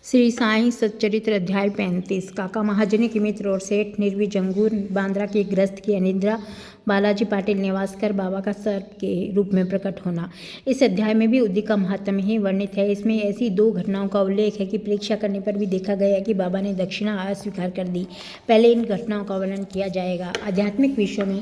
श्री साईं सच्चरित्र अध्याय 35। काका महाजनी के मित्र और सेठ निर्विज अंगूर बांद्रा के ग्रस्त की अनिद्रा, बालाजी पाटिल नेवासकर बाबा का सर्प के रूप में प्रकट होना। इस अध्याय में भी उद्दी का महात्म्य ही वर्णित है। इसमें ऐसी दो घटनाओं का उल्लेख है कि परीक्षा करने पर भी देखा गया कि बाबा ने दक्षिणा अस्वीकार कर दी। पहले इन घटनाओं का वर्णन किया जाएगा। आध्यात्मिक विषयों में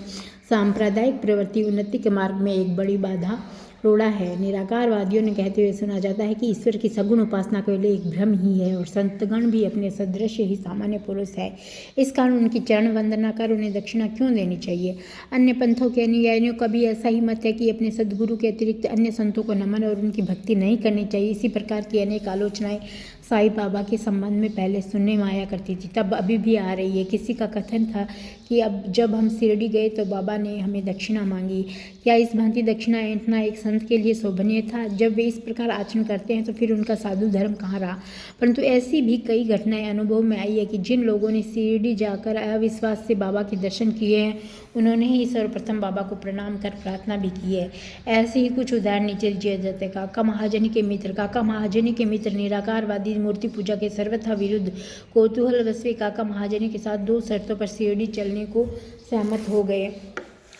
सांप्रदायिक प्रवृत्ति उन्नति के मार्ग में एक बड़ी बाधा रोड़ा है। निराकारवादियों ने कहते हुए सुना जाता है कि ईश्वर की सगुण उपासना केवल एक भ्रम ही है और संतगण भी अपने सदृश ही सामान्य पुरुष है। इस कारण उनकी चरण वंदना कर उन्हें दक्षिणा क्यों देनी चाहिए। अन्य पंथों के अनुयायियों का भी ऐसा ही मत है कि अपने सद्गुरु के अतिरिक्त अन्य संतों को नमन और उनकी भक्ति नहीं करनी चाहिए। इसी प्रकार की अनेक आलोचनाएं साईं बाबा के संबंध में पहले सुनने में आया करती थी, तब अभी भी आ रही है। किसी का कथन था कि अब जब हम शिरडी गए तो बाबा ने हमें दक्षिणा मांगी। क्या इस भांति दक्षिणा ऐंठना एक संत के लिए शोभनीय था? जब वे इस प्रकार आचरण करते हैं तो फिर उनका साधु धर्म कहाँ रहा। परंतु ऐसी भी कई घटनाएं अनुभव में आई है कि जिन लोगों ने शिरडी जाकर अविश्वास से बाबा के दर्शन किए हैं, उन्होंने ही सर्वप्रथम बाबा को प्रणाम कर प्रार्थना भी की है। ऐसे ही कुछ उदाहरण नीचे दिए जाते। काका महाजनी के मित्र निराकारवादी मूर्ति पूजा के सर्वथा विरुद्ध कौतूहल वश काका महाजनी के साथ दो शर्तों पर शिरडी चलने को सहमत हो गए।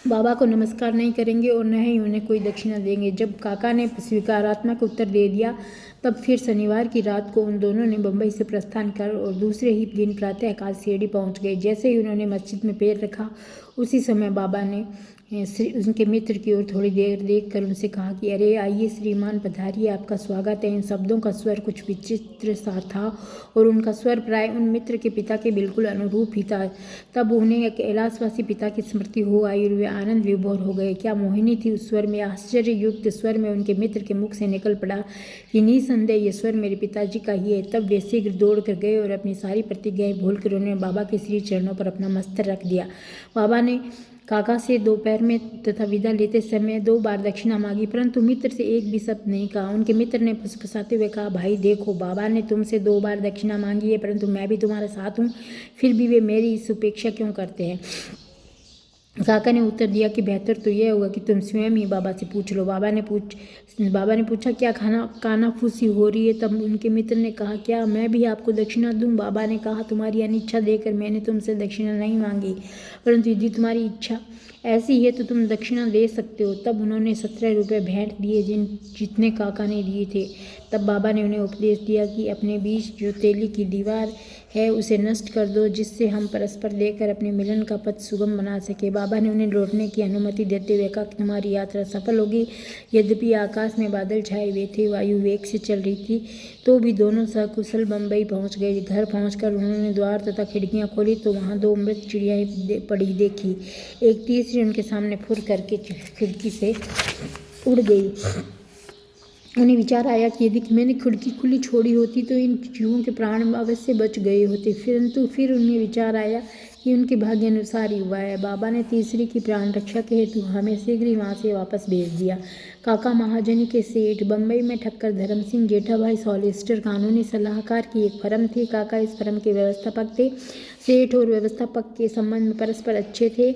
बाबा को नमस्कार नहीं करेंगे और न ही उन्हें कोई दक्षिणा देंगे। जब काका ने स्वीकारात्मक उत्तर दे दिया, तब फिर शनिवार की रात को उन दोनों ने बम्बई से प्रस्थान कर और दूसरे ही दिन प्रातःकाल शिरडी पहुंच गए। जैसे ही उन्होंने मस्जिद में पैर रखा, उसी समय बाबा ने उनके मित्र की ओर थोड़ी देर देखकर उनसे कहा कि अरे आइए श्रीमान, पधारिए, आपका स्वागत है। इन शब्दों का स्वर कुछ विचित्र सा था और उनका स्वर प्राय उन मित्र के पिता के बिल्कुल अनुरूप ही था। तब उन्हें कैलाशवासी पिता की स्मृति हो आई और वे आनंद विभोर हो गए। क्या मोहिनी थी उस स्वर में। आश्चर्ययुक्त स्वर में उनके मित्र के मुख से निकल पड़ा कि निसंदेह ये स्वर मेरे पिताजी का ही है। तब वे शीघ्र दौड़ कर गए और अपनी सारी प्रतिज्ञाएं भूलकर उन्होंने बाबा के श्री चरणों पर अपना मस्तक रख दिया। बाबा ने काका से दोपहर में तथा विदा लेते समय 2 बार दक्षिणा मांगी, परंतु मित्र से एक भी शब्द नहीं कहा। उनके मित्र ने फुसफुसाते हुए कहा, भाई देखो, बाबा ने तुमसे 2 बार दक्षिणा मांगी है, परंतु मैं भी तुम्हारे साथ हूँ, फिर भी वे मेरी इस उपेक्षा क्यों करते हैं। काका ने उत्तर दिया कि बेहतर तो यह होगा कि तुम स्वयं ही बाबा से पूछ लो। बाबा ने पूछा, क्या कानाफूसी हो रही है। तब उनके मित्र ने कहा, क्या मैं भी आपको दक्षिणा दूं। बाबा ने कहा, तुम्हारी अनिच्छा देकर मैंने तुमसे दक्षिणा नहीं मांगी, परंतु यदि तुम्हारी इच्छा ऐसी है तो तुम दक्षिणा दे सकते हो। तब उन्होंने 17 रुपये भेंट दिए, जितने काका ने दिए थे। तब बाबा ने उन्हें उपदेश दिया कि अपने बीच जो तेली की दीवार है उसे नष्ट कर दो, जिससे हम परस्पर लेकर अपने मिलन का पथ सुगम बना सके। बाबा ने उन्हें लौटने की अनुमति देते हुए कहा कि तुम्हारी यात्रा सफल होगी। यद्यपि आकाश में बादल छाए हुए थे, वायु वेग से चल रही थी, तो भी दोनों सकुशल बम्बई पहुंच गए। घर पहुंचकर उन्होंने द्वार तथा खिड़कियां खोली तो वहां 2 मृत चिड़ियाएं पड़ी देखी। एक तीसरी उनके सामने फुर करके खिड़की से उड़ गई। उन्हें विचार आया कि यदि मैंने खिड़की खुली छोड़ी होती तो इन जीवों के प्राण अवश्य बच गए होते। परंतु फिर उन्हें विचार आया कि उनके भाग्य अनुसार ही हुआ है। बाबा ने तीसरी की प्राण रक्षा के हेतु हमें शीघ्र ही वहाँ से वापस भेज दिया। काका महाजनी के सेठ बम्बई में ठक्कर धर्म सिंह जेठाभाई सॉलिसिटर कानूनी सलाहकार की एक फर्म थी। काका इस फर्म के व्यवस्थापक थे। सेठ और व्यवस्थापक के संबंध में परस्पर अच्छे थे।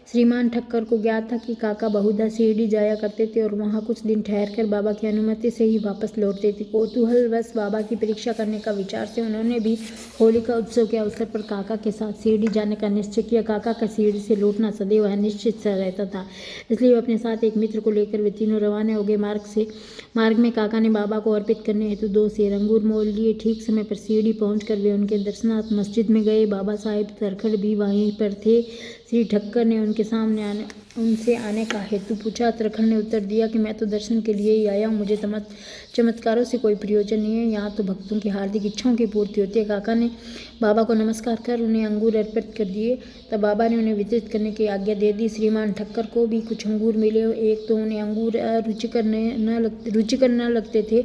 श्रीमान ठक्कर को ज्ञात था कि काका बहुधा शिरडी जाया करते थे और वहाँ कुछ दिन ठहरकर बाबा की अनुमति से ही वापस लौटते थे। कौतूहलवश बाबा की परीक्षा करने का विचार से उन्होंने भी होली का उत्सव के अवसर पर काका के साथ शिरडी जाने का निश्चय किया। काका का शिरडी से लौटना सदैव अनिश्चित सा रहता था, इसलिए वे अपने साथ एक मित्र को लेकर वे तीनों रवाना हो गए। मार्ग में काका ने बाबा को अर्पित करने हेतु 2 सेर अंगूर मोल लिए। ठीक समय पर शिरडी पहुंचकर वे उनके दर्शनार्थ मस्जिद में गए। बाबा साहिब तरखड़ भी वहीं पर थे। श्री ठक्कर ने उनसे आने का हेतु पूछा। तरखड़ ने उत्तर दिया कि मैं तो दर्शन के लिए ही आया हूँ, मुझे चमत्कारों से कोई प्रयोजन नहीं है, यहाँ तो भक्तों की हार्दिक इच्छाओं की पूर्ति होती है। काका ने बाबा को नमस्कार कर उन्हें अंगूर अर्पित कर दिए। तब बाबा ने उन्हें वितरित करने की आज्ञा दे दी। श्रीमान ठक्कर को भी कुछ अंगूर मिले। एक तो उन्हें अंगूर रुचिकर न लगते थे,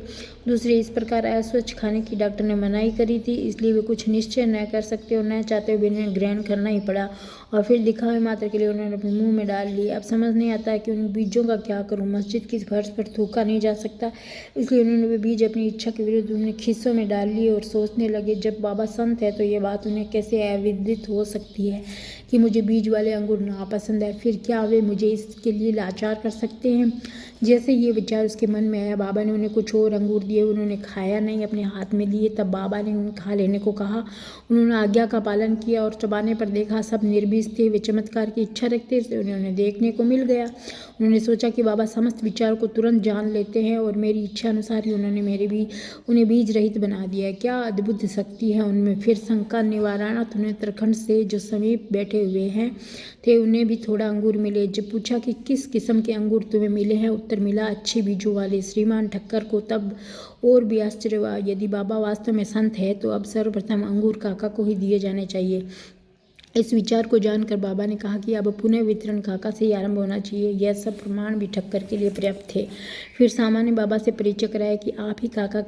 दूसरे इस प्रकार अस्वच्छ खाने की डॉक्टर ने मनाही करी थी, इसलिए वे कुछ निश्चय न कर सकते और न चाहते हुए इन्हें ग्रहण करना ही पड़ा। और फिर दिखावे मात्र के लिए उन्होंने अपने मुंह में डाल लिए। डाली। अब समझ नहीं आता कि उन बीजों का क्या करूं। मस्जिद की फर्श पर थूका नहीं जा सकता, इसलिए उन्होंने वे बीज अपनी इच्छा के विरुद्ध उन्हें खीसों में डाल लिए और सोचने लगे, जब बाबा संत है तो ये बात उन्हें कैसे अविदित हो सकती है कि मुझे बीज वाले अंगूर नापसंद है। फिर क्या वे मुझे इसके लिए लाचार कर सकते हैं? जैसे ये विचार उसके मन में आया, बाबा ने उन्हें कुछ और अंगूर दिए। उन्होंने खाया नहीं, अपने हाथ में लिए। तब बाबा ने उन्हें खा लेने को कहा। उन्होंने आज्ञा का पालन किया और चबाने पर देखा सब निर्बीज थे। वे चमत्कार की इच्छा रखते थे, उन्हें देखने को मिल गया। उन्होंने सोचा कि बाबा समस्त विचार को तुरंत जान लेते हैं और मेरी इच्छा अनुसार ही उन्होंने उन्हें बीज रहित बना दिया। क्या अद्भुत शक्ति है उनमें। फिर शंका निवारणार्थ उन्हें उत्तराखंड से जो समीप बैठे हुए हैं थे उन्हें भी थोड़ा अंगूर मिले। जब पूछा कि किस किस्म के अंगूर तुम्हें मिले हैं, उत्तर मिला अच्छे बीजों वाले। श्रीमान ठक्कर को तब और भी आश्चर्य हुआ। यदि बाबा वास्तव में संत है तो अब सर्वप्रथम अंगूर काका को ही दिए जाने चाहिए। इस विचार को जानकर बाबा ने कहा कि अब पुनः वितरण काका से ही आरंभ होना चाहिए। यह सब प्रमाण भी ठक्कर के लिए पर्याप्त थे। फिर सामान्य बाबा से परिचय कराया कि आप ही काका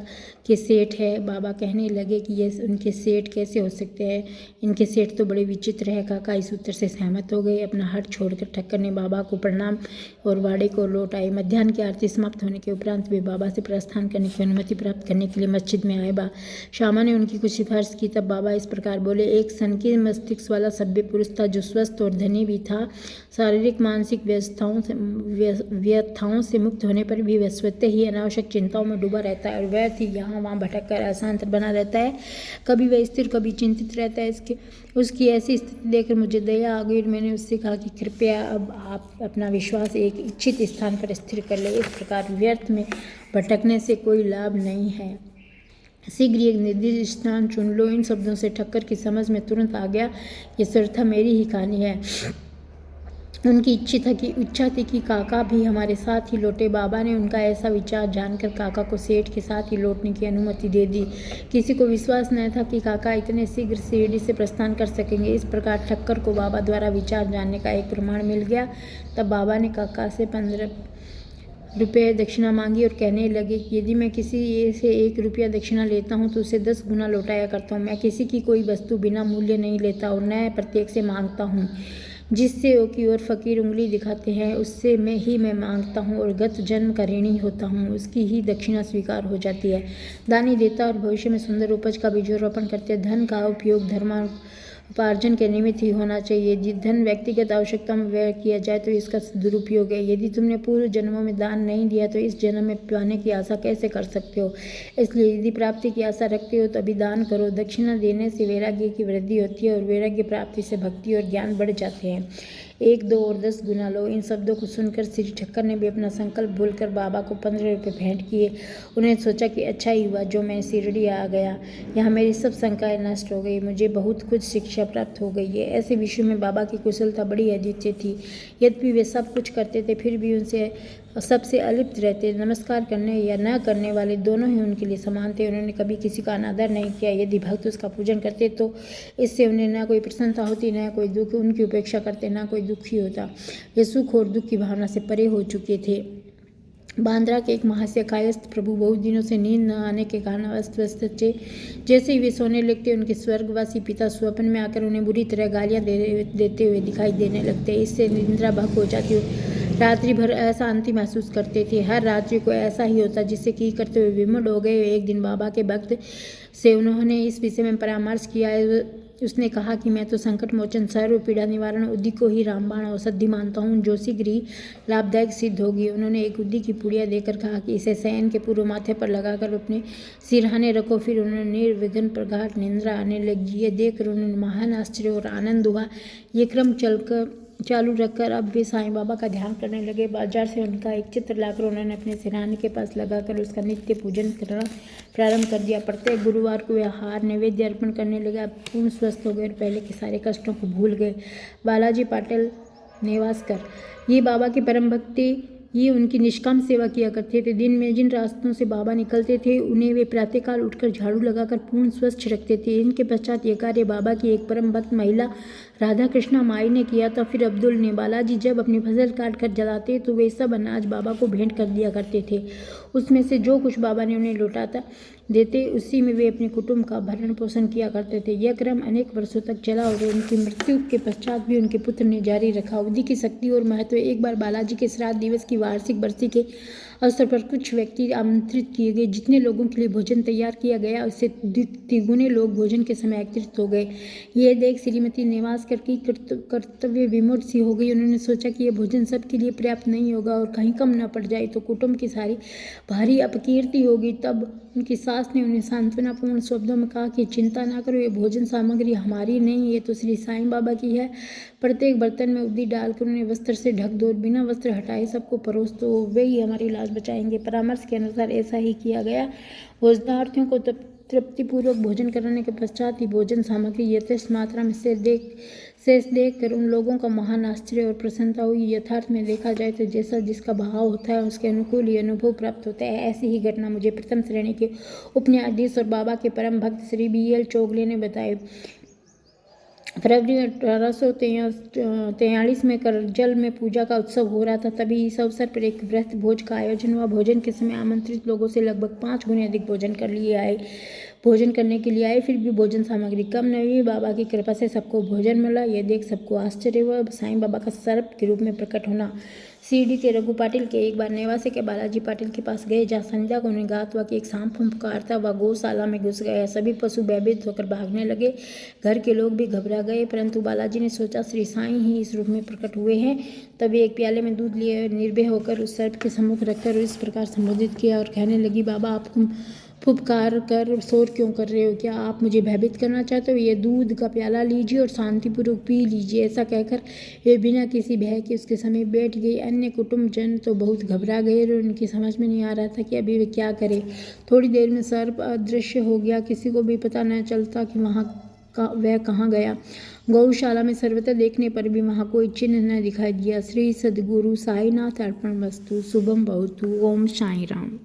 के सेठ है। बाबा कहने लगे कि ये उनके सेठ कैसे हो सकते हैं, इनके सेठ तो बड़े विचित्र है। काका इस उत्तर से सहमत हो गए। अपना हट छोड़कर ठक्कर ने बाबा को प्रणाम और वाड़े को लौट आए। मध्याह्न की आरती समाप्त होने के उपरांत वे बाबा से प्रस्थान करने की अनुमति प्राप्त करने के लिए मस्जिद में आए। श्यामा ने उनकी कुछ सिफारिश की। तब बाबा इस प्रकार बोले, एक सनकी मस्तिष्क वाला सभ्य पुरुष था जो स्वस्थ और धनी भी था। शारीरिक मानसिक व्यथाओं से मुक्त होने पर भी वह स्वतः ही अनावश्यक चिंताओं में डूबा रहता है और व्यर्थ ही यहाँ वहाँ भटक कर अशांत बना रहता है। कभी वह स्थिर कभी चिंतित रहता है। उसकी ऐसी स्थिति देखकर मुझे दया आ गई और मैंने उससे कहा कि कृपया अब आप अपना विश्वास एक इच्छित स्थान पर स्थिर कर ले। इस प्रकार व्यर्थ में भटकने से कोई लाभ नहीं है। शीघ्र एक निर्दिष्ट स्थान चुन लो। इन शब्दों से ठक्कर की समझ में तुरंत आ गया ये सर्वथा मेरी ही कहानी है। उनकी इच्छा थी कि काका भी हमारे साथ ही लौटे। बाबा ने उनका ऐसा विचार जानकर काका को सेठ के साथ ही लौटने की अनुमति दे दी। किसी को विश्वास न था कि काका इतने शीघ्र शिरडी से प्रस्थान कर सकेंगे। इस प्रकार ठक्कर को बाबा द्वारा विचार जानने का एक प्रमाण मिल गया। तब बाबा ने काका से 15 रुपये दक्षिणा मांगी और कहने लगे कि यदि मैं किसी से 1 रुपया दक्षिणा लेता हूँ तो उसे 10 गुना लौटाया करता हूँ। मैं किसी की कोई वस्तु बिना मूल्य नहीं लेता और न प्रत्येक से मांगता हूँ। जिससे की ओर फकीर उंगली दिखाते हैं उससे मैं मांगता हूँ और गत जन्म का ऋणी होता हूँ, उसकी ही दक्षिणा स्वीकार हो जाती है। दानी देता और भविष्य में सुंदर उपज का बीजोरोपण करते। धन का उपयोग धर्मोपार्जन के निमित्त ही होना चाहिए। यदि धन व्यक्तिगत आवश्यकता में व्यय किया जाए तो इसका दुरुपयोग है। यदि तुमने पूर्व जन्मों में दान नहीं दिया तो इस जन्म में पाने की आशा कैसे कर सकते हो। इसलिए यदि प्राप्ति की आशा रखते हो तो अभी दान करो। दक्षिणा देने से वैराग्य की वृद्धि होती है और वैराग्य प्राप्ति से भक्ति और ज्ञान बढ़ जाते हैं। 1, 2 और 10 गुना लो। इन शब्दों को सुनकर श्री ठक्कर ने भी अपना संकल्प भूलकर बाबा को 15 रुपये भेंट किए। उन्हें सोचा कि अच्छा ही हुआ जो मैं शिरडी आ गया, यहाँ मेरी सब शंकाएं नष्ट हो गई, मुझे बहुत कुछ शिक्षा प्राप्त हो गई है। ऐसे विषयों में बाबा की कुशलता बड़ी अद्वितीय थी। यद्यपि वे सब कुछ करते थे फिर भी उनसे सबसे अलिप्त रहते। नमस्कार करने या न करने वाले दोनों ही उनके लिए समान थे। उन्होंने कभी किसी का अनादर नहीं किया। यदि भक्त उसका पूजन करते तो इससे उन्हें न कोई प्रसन्नता होती न कोई दुख। उनकी उपेक्षा करते न कोई दुखी होता। वे सुख और दुख की भावना से परे हो चुके थे। बांद्रा के एक महाशय कायस्थ प्रभु बहुत दिनों से नींद न आने के कारण अस्त व्यस्त थे। जैसे ही वे सोने लगते उनके स्वर्गवासी पिता स्वप्न में आकर उन्हें बुरी तरह गालियां देते हुए दिखाई देने लगते। इससे निद्रा भंग हो जाती। रात्रि भर अशांति महसूस करते थे। हर रात्रि को ऐसा ही होता जिससे कि करते हुए विमुढ़ हो गए। एक दिन बाबा के भक्त से उन्होंने इस विषय में परामर्श किया। उसने कहा कि मैं तो संकट मोचन सर्व पीड़ा निवारण उद्दी को ही रामबाण औषधि मानता हूँ जो शीघ्र ही लाभदायक सिद्ध होगी। उन्होंने एक उद्दी की पुड़िया देकर कहा कि इसे शयन के पूर्व माथे पर लगाकर अपने सिरहाने रखो। फिर उन्होंने निर्विघ्न प्रगाढ़ निंद्रा आने लगी। ये देखकर उन्होंने महान आश्चर्य और आनंद हुआ। ये क्रम चालू रखकर अब वे साईं बाबा का ध्यान करने लगे। बाजार से उनका एक चित्र लाकर उन्होंने अपने सिरहाने के पास लगाकर उसका नित्य पूजन करना प्रारंभ कर दिया। प्रत्येक गुरुवार को वे आहार नैवेद्य अर्पण करने लगे। अब पूर्ण स्वस्थ हो गए और पहले के सारे कष्टों को भूल गए। बालाजी पाटिल नेवासकर ये बाबा के परम भक्ति ये उनकी निष्काम सेवा किया करते थे। दिन में जिन रास्तों से बाबा निकलते थे उन्हें वे प्रातःकाल उठकर झाड़ू लगाकर पूर्ण स्वच्छ रखते थे। इनके पश्चात ये कार्य बाबा की एक परम भक्त महिला राधा कृष्णा माई ने किया था। फिर अब्दुल ने बालाजी जब अपनी फसल काट कर जलाते तो वे सब अनाज बाबा को भेंट कर दिया करते थे। उसमें से जो कुछ बाबा ने उन्हें लौटाता देते उसी में वे अपने कुटुंब का भरण पोषण किया करते थे। यह क्रम अनेक वर्षों तक चला और उनकी मृत्यु के पश्चात भी उनके पुत्र ने जारी रखा। अवधि की शक्ति और महत्व। एक बार बालाजी के श्राद्ध दिवस की वार्षिक बरसी के अवसर पर कुछ व्यक्ति आमंत्रित किए गए। जितने लोगों के लिए भोजन तैयार किया गया उससे तिगुने लोग भोजन के समय एकत्रित हो गए। यह देख श्रीमती नेवासकर की कर्तव्य विमूढ़ सी हो गई। उन्होंने सोचा कि यह भोजन सबके लिए पर्याप्त नहीं होगा और कहीं कम न पड़ जाए तो कुटुंब की सारी भारी अपकीर्ति होगी। तब उनकी सास ने उन्हें सांत्वनापूर्ण शब्दों में कहा कि चिंता ना करो, ये भोजन सामग्री हमारी नहीं, ये तो श्री साईं बाबा की है। प्रत्येक बर्तन में उद्दी डालकर उन्हें वस्त्र से ढक दो, बिना वस्त्र हटाए सबको परोस दो, वे ही हमारी लाज बचाएंगे। परामर्श के अनुसार ऐसा ही किया गया। भोजनार्थियों को तृप्तिपूर्वक भोजन कराने के पश्चात ही भोजन सामग्री यथेष्ट मात्रा में शेष देखकर उन लोगों का महान आश्चर्य और प्रसन्नता हुई। यथार्थ में देखा जाए तो जैसा जिसका भाव होता है उसके अनुकूल ही अनुभव प्राप्त होता है। ऐसी ही घटना मुझे प्रथम श्रेणी के उपन्यायाधीश और बाबा के परम भक्त श्री BL चोगले ने बताई। फरवरी 1843 में करजल में पूजा का उत्सव हो रहा था। तभी इस अवसर पर एक व्रत भोज का आयोजन हुआ। भोजन के समय आमंत्रित लोगों से लगभग 5 गुने अधिक भोजन करने के लिए आए, फिर भी भोजन सामग्री कम नहीं हुई। बाबा की कृपा से सबको भोजन मिला। यह देख सबको आश्चर्य हुआ। साईं बाबा का सर्प के रूप में प्रकट होना। CD के रघु पाटिल के एक बार नेवासे के बालाजी पाटिल के पास गए, जहाँ संध्या को उन्हें गात हुआ कि एक सांप पुकारता वह गौशाला में घुस गया। सभी पशु भयभीत होकर भागने लगे। घर के लोग भी घबरा गए, परंतु बालाजी ने सोचा श्री साईं ही इस रूप में प्रकट हुए हैं। तभी एक प्याले में दूध लिए निर्भय होकर उस सर्प के सम्मुख रखकर इस प्रकार संबोधित किया और कहने लगी, बाबा आप फुफकार कर शोर क्यों कर रहे हो? क्या आप मुझे भयभीत करना चाहते हो? ये दूध का प्याला लीजिए और शांतिपूर्वक पी लीजिए। ऐसा कहकर वे बिना किसी भय के उसके समीप बैठ गई। अन्य कुटुंबजन तो बहुत घबरा गए और उनकी समझ में नहीं आ रहा था कि अभी वे क्या करें। थोड़ी देर में सर्प अदृश्य हो गया। किसी को भी पता न चलता कि वह कहाँ गया। गौशाला में सर्वथा देखने पर भी वहाँ कोई चिन्ह न दिखाई दिया। श्री सद्गुरु साईनाथ अर्पणमस्तु। शुभम भवतु। ओम साई राम।